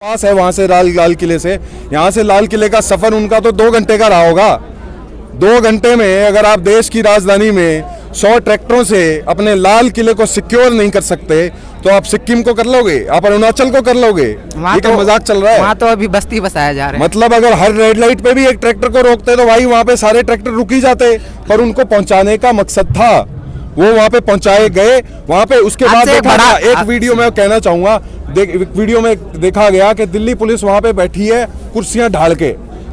पास है वहां से लाल किले से, यहाँ से लाल किले का सफर उनका तो 2 घंटे का रहा होगा। 2 घंटे में अगर आप देश की राजधानी में 100 ट्रैक्टरों से अपने लाल किले को सिक्योर नहीं कर सकते तो आप सिक्किम को कर लोगे, आप अरुणाचल को कर लोगे। ये क्या मजाक चल रहा है? वहाँ तो अभी बस्ती बसाया जा रहा है। मतलब अगर हर रेड लाइट पे भी एक ट्रैक्टर को रोकते तो भाई वहाँ पे सारे ट्रैक्टर रुक ही जाते, पर उनको पहुंचाने का मकसद था, वो वहाँ पे पहुंचाए गए। वहाँ पे उसके बाद एक वीडियो में कहना चाहूंगा, वीडियो में देखा गया कि दिल्ली पुलिस वहाँ पे बैठी है कुर्सियां ढाल के,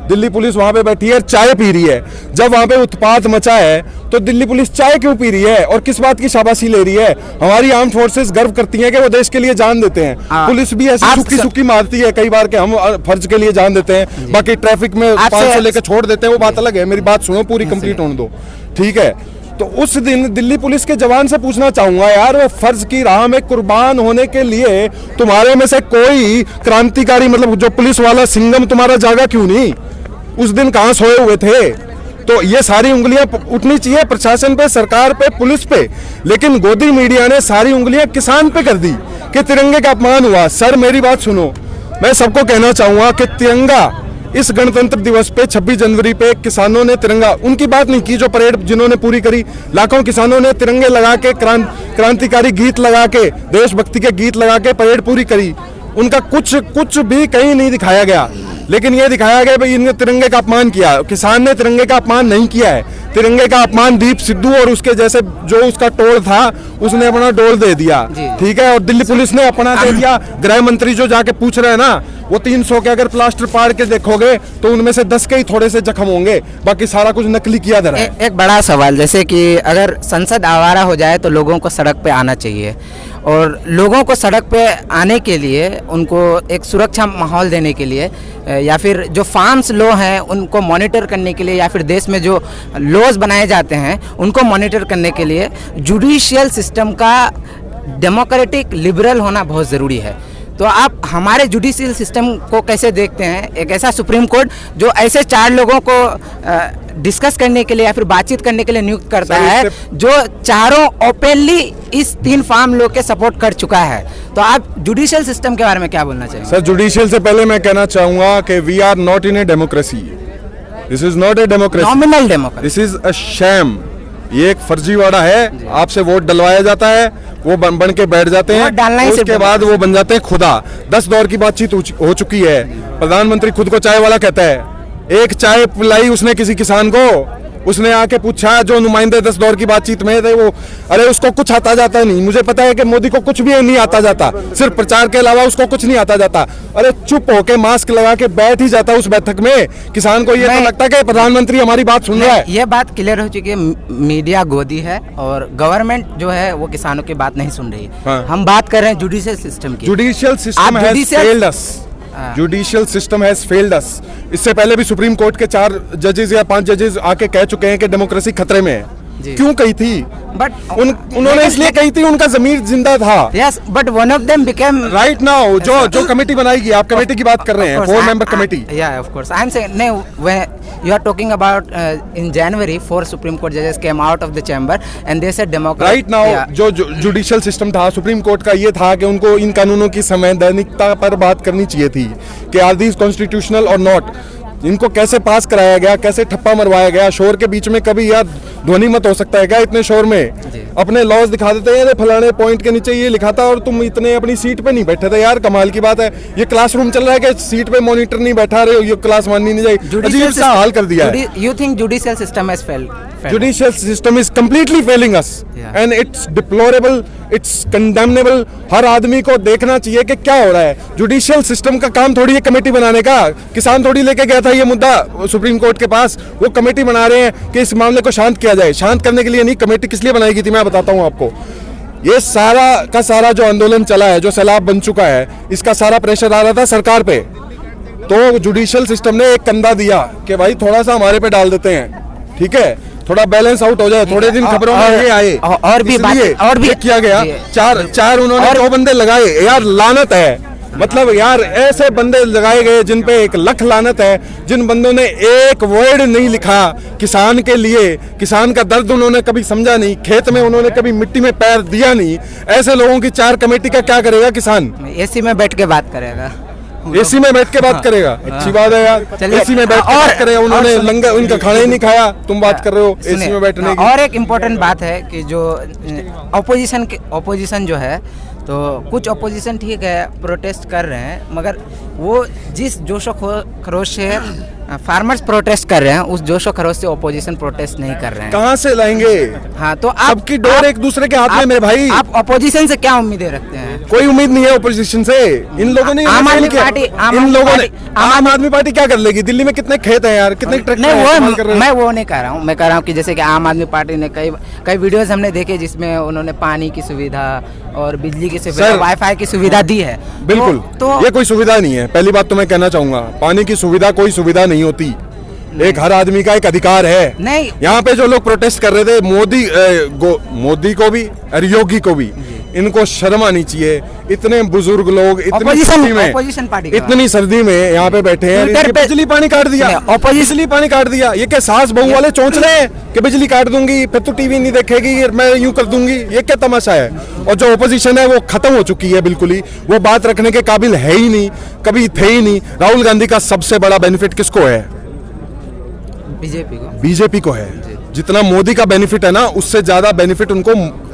दिल्ली पुलिस वहाँ पे बैठी है चाय पी रही है। जब वहाँ पे उत्पात मचा है तो दिल्ली पुलिस चाय क्यों पी रही है और किस बात की शाबाशी ले रही है? हमारी आर्म फोर्सेस गर्व करती हैं कि वो देश के लिए जान देते हैं। पुलिस भी ऐसी सुक्की सुक्की मारती है कई बार कि हम फर्ज के लिए जान देते हैं, बाकी ट्रैफिक में 500 लेकर छोड़ देते हैं, वो बात अलग है। मेरी बात सुनो, पूरी कंप्लीट होने दो, ठीक है? तो उस दिन दिल्ली पुलिस के जवान से पूछना चाहूंगा, यार वो फर्ज की राह में कुर्बान होने के लिए तुम्हारे में से कोई क्रांतिकारी, मतलब जो पुलिस वाला सिंघम तुम्हारा जागा क्यों नहीं? उस दिन कहां सोए हुए थे? तो ये सारी उंगलियां उठनी चाहिए प्रशासन पे, सरकार पे, पुलिस पे, लेकिन गोदी मीडिया ने सारी उंगलियां किसान पे कर दी कि तिरंगे का अपमान हुआ। सर मेरी बात सुनो, मैं सबको कहना चाहूंगा कि तिरंगा इस गणतंत्र दिवस पे 26 जनवरी पे किसानों ने तिरंगा, उनकी बात नहीं की जो परेड जिन्होंने पूरी करी, लाखों किसानों ने तिरंगे लगा के क्रांतिकारी गीत लगा के, देशभक्ति के गीत लगा के परेड पूरी करी। उनका कुछ भी कहीं नहीं दिखाया गया, लेकिन ये दिखाया गया भाई इन्होंने तिरंगे का अपमान किया। किसान ने तिरंगे का अपमान नहीं किया है। तिरंगे का अपमान दीप सिद्धू और उसके जैसे जो उसका टोल था उसने अपना डोल दे दिया, ठीक है, और दिल्ली पुलिस ने अपना दे दिया। गृह मंत्री जो जाके पूछ रहे हैं ना, वो 300 के अगर प्लास्टर पाड़ के देखोगे तो उनमें से 10 के ही थोड़े से जख्म होंगे, बाकी सारा कुछ नकली किया जा रहा है। एक बड़ा सवाल, जैसे कि अगर संसद आवारा हो जाए तो लोगों को सड़क पे आना चाहिए, और लोगों को सड़क पे आने के लिए उनको एक सुरक्षा माहौल देने के लिए, या फिर जो फार्म्स लॉ हैं उनको मॉनिटर करने के लिए, या फिर देश में जो लॉज बनाए जाते हैं उनको मॉनिटर करने के लिए जुडिशियल सिस्टम का डेमोक्रेटिक लिबरल होना बहुत ज़रूरी है। तो आप हमारे जुडिशियल सिस्टम को कैसे देखते हैं? एक ऐसा सुप्रीम कोर्ट जो ऐसे 4 लोगों को डिस्कस करने के लिए या फिर बातचीत करने के लिए नियुक्त करता है, जो चारों ओपनली इस 3 फार्म लॉ के सपोर्ट कर चुका है। तो आप जुडिशियल सिस्टम के बारे में क्या बोलना चाहिए? सर जुडिशियल से पहले मैं कहना चाहूंगा कि we are not in a democracy, this is not a democracy, nominal democracy, this is a sham. ये एक फर्जीवाड़ा है, आपसे वोट डलवाया जाता है, वो बन के बैठ जाते हैं, उसके बाद वो बन जाते हैं खुदा। 10 दौर की बातचीत हो चुकी है। प्रधानमंत्री खुद को चाय वाला कहता है, एक चाय पिलाई उसने किसी किसान को, उसने आके पूछा जो नुमाइंदे 10 दौर की बातचीत में थे वो, अरे उसको कुछ आता जाता नहीं। मुझे पता है कि मोदी को कुछ भी नहीं आता जाता, सिर्फ प्रचार के अलावा उसको कुछ नहीं आता जाता। अरे चुप होके मास्क लगा के बैठ ही जाता उस बैठक में। किसान को ये तो लगता है कि प्रधानमंत्री हमारी बात सुन रहा है। ये बात क्लियर हो चुकी है, मीडिया गोदी है और गवर्नमेंट जो है वो किसानों की बात नहीं सुन रही है। हाँ। हम बात कर रहे हैं जुडिशियल सिस्टम की। Judicial system has failed us, judicial system has failed अस। इससे पहले भी सुप्रीम कोर्ट के 4 जजेस या 5 जजेस आके कह चुके हैं कि डेमोक्रेसी खतरे में है। क्यों कही थी? बट उन्होंने इसलिए कही थी, उनका ज़मीर जिंदा था। Yes, but one of them became right now जो कमेटी बनाएगी, आप कमेटी की बात कर रहे हैं, 4 मेंबर कमेटी। या of course I am saying, no, when you are talking about in January 4 Supreme Court judges came out of the chamber and they said democracy right now जो judicial system था supreme court का, ये था कि उनको इन कानूनों की संवैधानिकता पर बात करनी चाहिए थी कि आर दीज कॉन्स्टिट्यूशनल और नॉट, इनको कैसे पास कराया गया, कैसे ठप्पा मरवाया गया। शोर के बीच में कभी यार ध्वनि मत हो सकता है क्या? इतने शोर में अपने लॉज दिखा देते हैं, फलाने पॉइंट के नीचे ये लिखा था और तुम इतने अपनी सीट पे नहीं बैठे थे। यार कमाल की बात है, ये क्लासरूम चल रहा है कि सीट पे मॉनिटर नहीं बैठा रहे, ये क्लास माननी नहीं जाएगी। अजीब सा हाल कर दिया है। You think judicial system has failed? Judicial system is completely failing us, and it's deplorable, it's condemnable। हर आदमी को देखना चाहिए कि क्या हो रहा है। जुडिशियल सिस्टम का काम थोड़ी है कमेटी बनाने का। किसान थोड़ी लेके गया था ये मुद्दा सुप्रीम कोर्ट के पास, वो कमेटी बना रहे हैं कि इस मामले को शांत किया जाए। शांत करने के लिए नहीं, कमेटी किस लिए बनाई गई थी मैं बताता हूँ आपको। ये सारा का सारा जो आंदोलन चला है, जो सैलाब बन चुका है, इसका सारा प्रेशर आ रहा था सरकार पे। तो जुडिशियल सिस्टम ने एक कंधा दिया कि भाई थोड़ा सा हमारे पे डाल देते हैं, ठीक है, थोड़ा बैलेंस आउट हो जाए। थोड़े दिन खबरों में ये आए और भी किया गया। चार उन्होंने 2 बंदे लगाए। यार लानत है, मतलब यार ऐसे बंदे लगाए गए जिन पे 1 लाख लानत है, जिन बंदों ने एक वर्ड नहीं लिखा किसान के लिए, किसान का दर्द उन्होंने कभी समझा नहीं, खेत में उन्होंने कभी मिट्टी में पैर दिया नहीं। ऐसे लोगों की 4 कमेटी का क्या करेगा किसान? एसी में बैठ के बात करेगा। एसी में बैठ के बात करेगा, अच्छी बात है यार। चलिए, एसी में बैठ के और- बात करेगा, उन्होंने और सुनिए- लंगर उनका खाना ही नहीं खाया, तुम बात कर रहे हो एसी सुनिए, में बैठने की। और एक इम्पोर्टेंट बात है कि जो ऑपोजिशन जो है, तो कुछ ऑपोजिशन ठीक है प्रोटेस्ट कर रहे हैं, मगर वो जिस जोशो खरोश से फार्मर्स प्रोटेस्ट कर रहे हैं, उस जोशो खरोश से ऑपोजिशन प्रोटेस्ट नहीं कर रहे हैं। कहाँ से लाएंगे? हाँ, तो आप सबकी डोर एक दूसरे के हाथ में मेरे भाई। आप ऑपोजिशन से क्या उम्मीदें रखते हैं? कोई उम्मीद नहीं है ओपोजिशन से। इन लोगों ने आम आदमी किया। पार्टी- इन लोगों ने आम आदमी पार्टी क्या कर लेगी? दिल्ली में कितने खेत हैं यार, कितने ट्रैक्टर नहीं, इस्तेमाल कर वो रहे मैं हैं? वो नहीं कह रहा हूँ। मैं कह रहा हूँ कि जैसे कि आम आदमी पार्टी ने कई वीडियोस हमने देखे जिसमें उन्होंने पानी की सुविधा और बिजली की सुविधा, सर, वाईफाई की सुविधा दी है। बिल्कुल, तो ये कोई सुविधा नहीं है। पहली बात तो मैं कहना चाहूंगा, पानी की सुविधा कोई सुविधा नहीं होती, एक हर आदमी का एक अधिकार है। नहीं, यहाँ पे जो लोग प्रोटेस्ट कर रहे थे, मोदी को भी और योगी को भी, इनको शर्म आनी चाहिए। इतने बुजुर्ग लोग इतनी सर्दी में, ऑपोजिशन पार्टी का इतनी सर्दी में यहाँ पे बैठे हैं, ट्विटर इनकी पे- बिजली पानी काट दिया, बिजली पानी काट दिया। ये क्या सास बहू वाले चौंच रहे हैं कि बिजली काट दूंगी फिर तो टीवी नहीं देखेगी, मैं यूं कर दूंगी? ये क्या तमाशा है? और जो ओपोजिशन है वो खत्म हो चुकी है बिल्कुल ही, वो बात रखने के काबिल है ही नहीं, कभी थे ही नहीं। राहुल गांधी का सबसे बड़ा बेनिफिट किसको है? बीजेपी को है। जितना मोदी का बेनिफिट है ना, उससे ज्यादा बेनिफिट उनको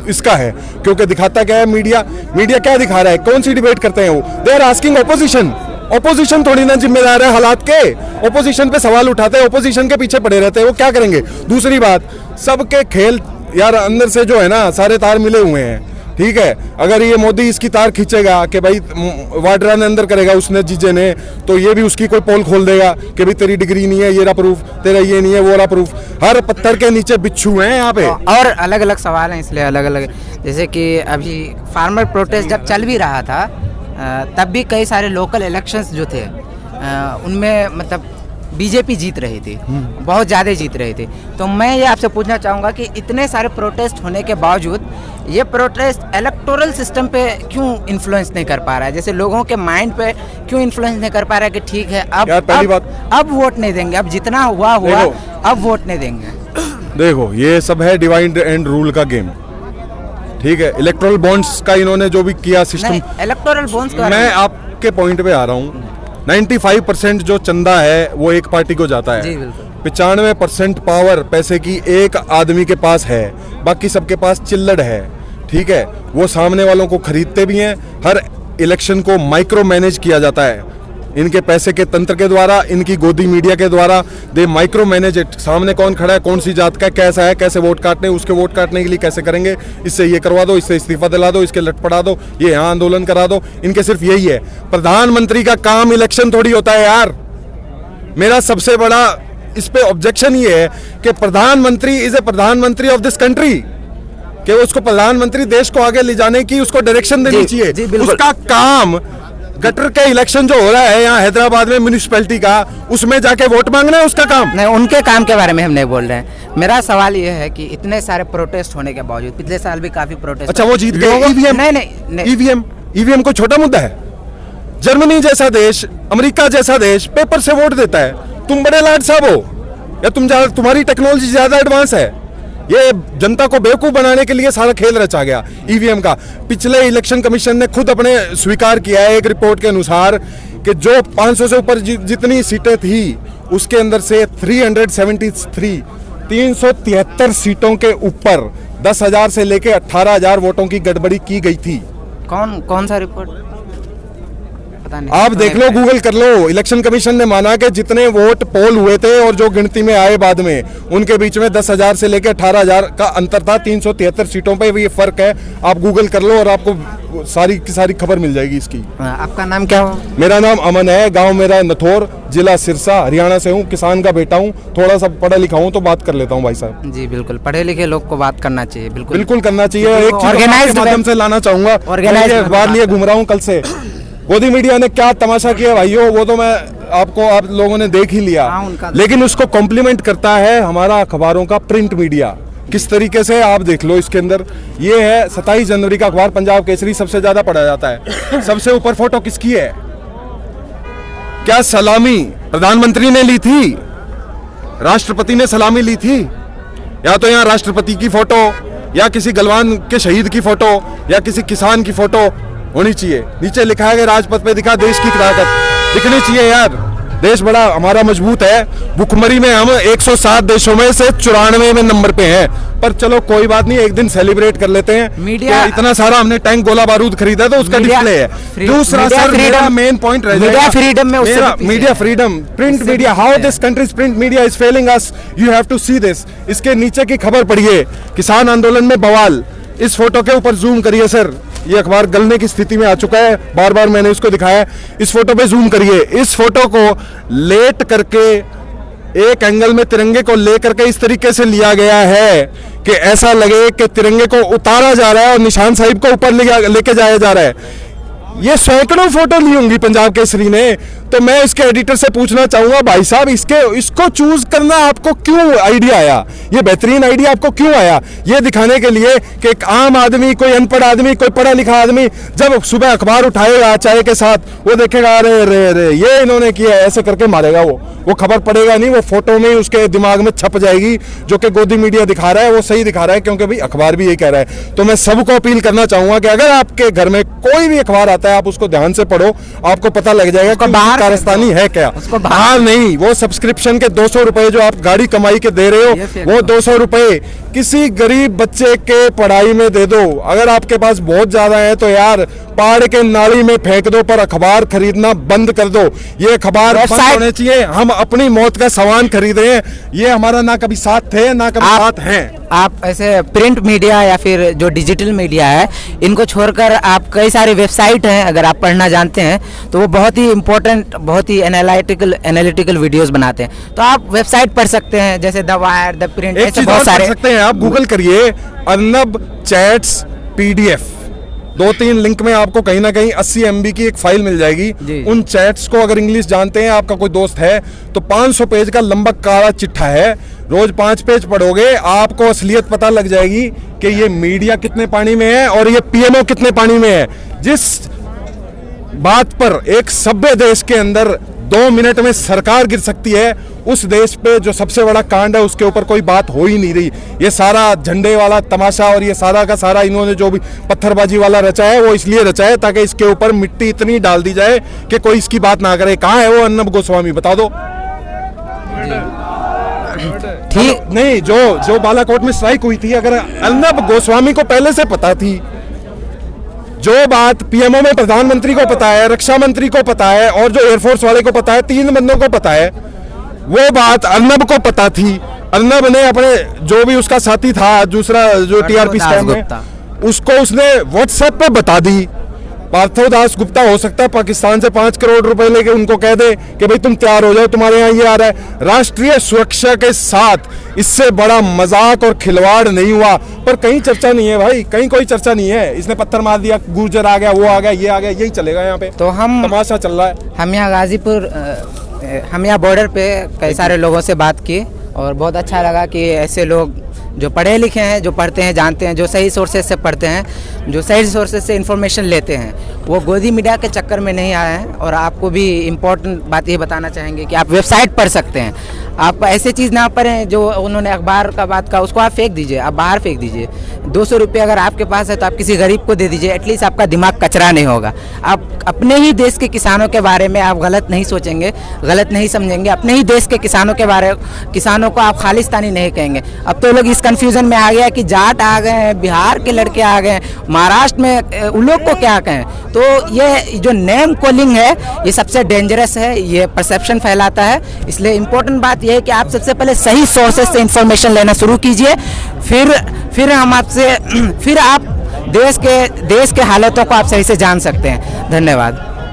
इसका है, क्योंकि दिखाता क्या है मीडिया क्या दिखा रहा है? कौन सी डिबेट करते हैं वो? दे आर आस्किंग ओपोजिशन थोड़ी ना जिम्मेदार है हालात के। ओपोजिशन पे सवाल उठाते हैं, ओपोजिशन के पीछे पड़े रहते हैं, वो क्या करेंगे? दूसरी बात, सबके खेल यार अंदर से जो है ना, सारे तार मिले हुए हैं, ठीक है। अगर ये मोदी इसकी तार खींचेगा कि भाई वाड्रा ने अंदर करेगा, उसने जीजे ने, तो ये भी उसकी कोई पोल खोल देगा कि भाई तेरी डिग्री नहीं है, ये रहा प्रूफ, तेरा ये नहीं है, वो रहा प्रूफ। हर पत्थर के नीचे बिच्छू हैं यहाँ पे। और अलग अलग सवाल हैं, इसलिए अलग अलग, जैसे कि अभी फार्मर प्रोटेस्ट जब चल भी रहा था, तब भी कई सारे लोकल इलेक्शंस जो थे, उनमें मतलब बीजेपी जीत रही थी, बहुत ज़्यादा जीत रही थी। तो मैं ये आपसे पूछना चाहूँगा कि इतने सारे प्रोटेस्ट होने के बावजूद ये प्रोटेस्ट इलेक्टोरल सिस्टम पे क्यों इन्फ्लुएंस नहीं कर पा रहा है? जैसे लोगों के माइंड पे क्यों इन्फ्लुएंस नहीं कर पा रहा है कि ठीक है अब वोट नहीं देंगे, अब जितना हुआ अब वोट नहीं देंगे? देखो, ये सब है डिवाइड एंड रूल का गेम, ठीक है। इलेक्टोरल बॉन्ड्स का इन्होंने जो भी किया सिस्टम, इलेक्टोरल बॉन्ड्स का मैं आपके पॉइंट पे आ रहा हूँ। 95% जो चंदा है वो एक पार्टी को जाता है, 95% पावर पैसे की एक आदमी के पास है, बाकी सबके पास चिल्लड़ है, ठीक है। वो सामने वालों को खरीदते भी हैं। हर इलेक्शन को माइक्रो मैनेज किया जाता है इनके पैसे के तंत्र के द्वारा, इनकी गोदी मीडिया के द्वारा। दे माइक्रो मैनेज इट। सामने कौन खड़ा है, कौन सी जात का, कैसा है, कैसे वोट काटने, उसके वोट काटने के लिए कैसे करेंगे, इससे ये करवा दो, इससे इस्तीफा दिला दो, इसके लट पड़ा दो, ये यहाँ आंदोलन करा दो। इनके सिर्फ यही है। प्रधानमंत्री का काम इलेक्शन थोड़ी होता है यार। मेरा सबसे बड़ा इस पे ऑब्जेक्शन ये है कि प्रधानमंत्री इज ए प्रधानमंत्री ऑफ दिस कंट्री, कि उसको प्रधानमंत्री देश को आगे ले जाने की उसको डायरेक्शन देनी चाहिए। उसका काम गटर के इलेक्शन जो हो रहा है यहाँ हैदराबाद में म्यूनिसिपैलिटी का, उसमें जाके वोट मांगना है उसका काम। नहीं, उनके काम के बारे में हम नहीं बोल रहे हैं। मेरा सवाल ये है कि इतने सारे प्रोटेस्ट होने के बावजूद, पिछले साल भी काफी प्रोटेस्ट। अच्छा, वो जीत गए ईवीएम? नहीं, ईवीएम कोई छोटा मुद्दा है? जर्मनी जैसा देश, अमेरिका जैसा देश पेपर से वोट देता है। तुम बड़े लाड साहब हो या तुम्हारी टेक्नोलॉजी ज्यादा एडवांस है? ये जनता को बेवकूफ बनाने के लिए सारा खेल रचा गया ईवीएम का। पिछले इलेक्शन कमीशन ने खुद अपने स्वीकार किया है एक रिपोर्ट के अनुसार कि जो 500 से ऊपर जितनी सीटें थी उसके अंदर से 373 सीटों के ऊपर 10,000 से लेके 18,000 वोटों की गड़बड़ी की गई थी। कौन सा रिपोर्ट? आप देख लो, गूगल कर लो। इलेक्शन कमीशन ने माना कि जितने वोट पोल हुए थे और जो गिनती में आए बाद में, उनके बीच में 10,000 से लेकर 18,000 का अंतर था। 373 सीटों पे ये फर्क है। आप गूगल कर लो और आपको सारी की सारी खबर मिल जाएगी इसकी। आपका नाम क्या हो? मेरा नाम अमन है, गांव मेरा नथौर, जिला सिरसा, हरियाणा से हूँ, किसान का बेटा हूँ, थोड़ा सा पढ़ा लिखा हूँ तो बात कर लेता हूँ भाई साहब। जी बिल्कुल, पढ़े लिखे लोग को बात करना चाहिए, बिल्कुल करना चाहिए। एक चीज माध्यम से लाना चाहूंगा, अखबार लिए घूम रहा हूँ कल से। गोदी मीडिया ने क्या तमाशा किया भाइयों, वो तो मैं आप लोगों ने देख ही लिया। लेकिन उसको कॉम्प्लीमेंट करता है हमारा अखबारों का प्रिंट मीडिया। किस तरीके से, आप देख लो इसके अंदर। ये है 27 जनवरी का अखबार, पंजाब केसरी, सबसे ज्यादा पढ़ा जाता है। सबसे ऊपर फोटो किसकी है? क्या सलामी प्रधानमंत्री ने ली थी? राष्ट्रपति ने सलामी ली थी? या तो यहाँ राष्ट्रपति की फोटो, या किसी गलवान के शहीद की फोटो, या किसी किसान की फोटो होनी चाहिए। नीचे लिखा है कि राजपथ पे दिखा देश की ताकत। दिखनी चाहिए यार। देश बड़ा हमारा मजबूत है, भुखमरी में हम 107 देशों में से 94वें नंबर पे हैं। पर चलो कोई बात नहीं, एक दिन सेलिब्रेट कर लेते हैं। मीडिया इतना सारा हमने टैंक गोला बारूद खरीदा तो उसका डिस्प्ले है। दूसरा सर मेरा मेन पॉइंट रह मीडिया फ्रीडम में media freedom, print media, how this countries print media is failing us, you have to see this. इसके नीचे की खबर पढ़िए, किसान आंदोलन में बवाल। इस फोटो के ऊपर जूम करिए सर, ये अखबार गलने की स्थिति में आ चुका है, बार बार मैंने इसको दिखाया। इस फोटो पे जूम करिए, इस फोटो को लेट करके एक एंगल में तिरंगे को लेकर के इस तरीके से लिया गया है कि ऐसा लगे कि तिरंगे को उतारा जा रहा है और निशान साहिब को ऊपर लेके जाया जा रहा है। ये सैकड़ों फोटो ली होंगी पंजाब केसरी ने। तो मैं इसके एडिटर से पूछना चाहूंगा, भाई साहब इसको चूज करना आपको क्यों आइडिया आया? ये बेहतरीन आइडिया आपको क्यों आया? ये दिखाने के लिए कि एक आम आदमी, कोई अनपढ़ आदमी, कोई पढ़ा लिखा आदमी जब सुबह अखबार उठाएगा चाय के साथ, वो देखेगा अरे रे रे ये इन्होंने किया, ऐसे करके मारेगा। वो खबर पड़ेगा नहीं, वो फोटो में ही उसके दिमाग में छप जाएगी। जो कि गोदी मीडिया दिखा रहा है वो सही दिखा रहा है, क्योंकि भाई अखबार भी यही कह रहा है। तो मैं सबको अपील करना चाहूंगा कि अगर आपके घर में कोई भी अखबार आता है, आप उसको ध्यान से पढ़ो, आपको पता लग जाएगा कि बाहर कारस्तानी है क्या। उसको बाहर नहीं, वो सब्सक्रिप्शन के 200 रुपए जो आप गाड़ी कमाई के दे रहे हो, वो 200 रुपए किसी गरीब बच्चे के पढ़ाई में दे दो। अगर आपके पास बहुत ज्यादा है तो यार पहाड़ के नाली में फेंक दो, पर अखबार खरीदना बंद कर दो। ये अखबार बंद होने चाहिए। हम अपनी मौत का सामान खरीद रहे हैं, ये हमारा ना कभी साथ थे ना कभी साथ हैं। आप ऐसे प्रिंट मीडिया या फिर जो डिजिटल मीडिया है, इनको छोड़कर आप कई सारे वेबसाइट हैं, अगर आप पढ़ना जानते हैं तो वो बहुत ही इंपॉर्टेंट, बहुत ही एनालिटिकल वीडियोस बनाते हैं। तो आप वेबसाइट पढ़ सकते हैं, जैसे द वायर, द प्रिंट, ऐसे बहुत सारे सकते हैं। आप गूगल करिए अर्नब चैट्स PDF, 2-3 लिंक में आपको कहीं ना कहीं 80 MB की एक फाइल मिल जाएगी। उन चैट्स को अगर इंग्लिश जानते हैं, आपका कोई दोस्त है, तो 500 पेज का लंबा काला चिट्ठा है। रोज 5 पेज पढ़ोगे, आपको असलियत पता लग जाएगी कि ये मीडिया कितने पानी में है और ये PMO कितने पानी में है। जिस बात पर एक सभ्य देश के अंदर 2 मिनट में सरकार गिर सकती है, उस देश पे जो सबसे बड़ा कांड है उसके ऊपर कोई बात हो ही नहीं रही। ये सारा झंडे वाला तमाशा और ये सारा का सारा इन्होंने जो भी पत्थरबाजी वाला रचा है, वो इसलिए रचा है ताकि इसके ऊपर मिट्टी इतनी डाल दी जाए कि कोई इसकी बात ना करे। कहाँ है वो अर्नब गोस्वामी, बता दो। ठीक नहीं, जो बालाकोट में स्ट्राइक हुई थी, अगर अर्नब गोस्वामी को पहले से पता थी, जो बात PMO में प्रधानमंत्री को पता है, रक्षा मंत्री को पता है और जो एयरफोर्स वाले को पता है, 3 बंदों को पता है, वो बात अर्नब को पता थी। अर्नब ने अपने जो भी उसका साथी था, दूसरा जो TRP स्कैम में, उसको उसने WhatsApp पे बता दी। पार्थो दास गुप्ता हो सकता है पाकिस्तान से 5 करोड़ रुपए लेके उनको कह दे कि भाई तुम तैयार हो जाओ, तुम्हारे यहाँ ये आ रहा है। राष्ट्रीय सुरक्षा के साथ इससे बड़ा मजाक और खिलवाड़ नहीं हुआ। पर कहीं चर्चा नहीं है भाई, कहीं कोई चर्चा नहीं है। इसने पत्थर मार दिया, गुर्जर आ गया, वो आ गया, ये आ गया, यही चलेगा यहाँ पे। तो हम तमाशा चल रहा है। हम यहाँ गाजीपुर, हम यहाँ बॉर्डर पे कई सारे लोगों से बात की और बहुत अच्छा लगा कि ऐसे लोग जो पढ़े लिखे हैं, जो पढ़ते हैं, जानते हैं, जो सही सोर्सेज से पढ़ते हैं, जो सही सोर्सेज से इन्फॉर्मेशन लेते हैं, वो गोदी मीडिया के चक्कर में नहीं आए हैं। और आपको भी इम्पोर्टेंट बात ये बताना चाहेंगे कि आप वेबसाइट पढ़ सकते हैं। आप ऐसे चीज़ ना पढ़ें जो उन्होंने अखबार का बात का, उसको आप फेंक दीजिए, आप बाहर फेंक दीजिए। 200 रुपये अगर आपके पास है तो आप किसी गरीब को दे दीजिए, एटलीस्ट आपका दिमाग कचरा नहीं होगा। आप अपने ही देश के किसानों के बारे में आप गलत नहीं सोचेंगे, गलत नहीं समझेंगे। अपने ही देश के किसानों को आप खालिस्तानी नहीं कहेंगे। अब तो लोग इस कंफ्यूजन में आ गया कि जाट आ गए हैं, बिहार के लड़के आ गए हैं, महाराष्ट्र में उन लोग को क्या कहें। तो ये जो नेम कॉलिंग है, ये सबसे डेंजरस है, ये परसेप्शन फैलाता है। इसलिए इम्पोर्टेंट बात यह है कि आप सबसे पहले सही सोर्सेज से इंफॉर्मेशन लेना शुरू कीजिए, फिर हम आपसे फिर आप देश के हालातों को आप सही से जान सकते हैं। धन्यवाद।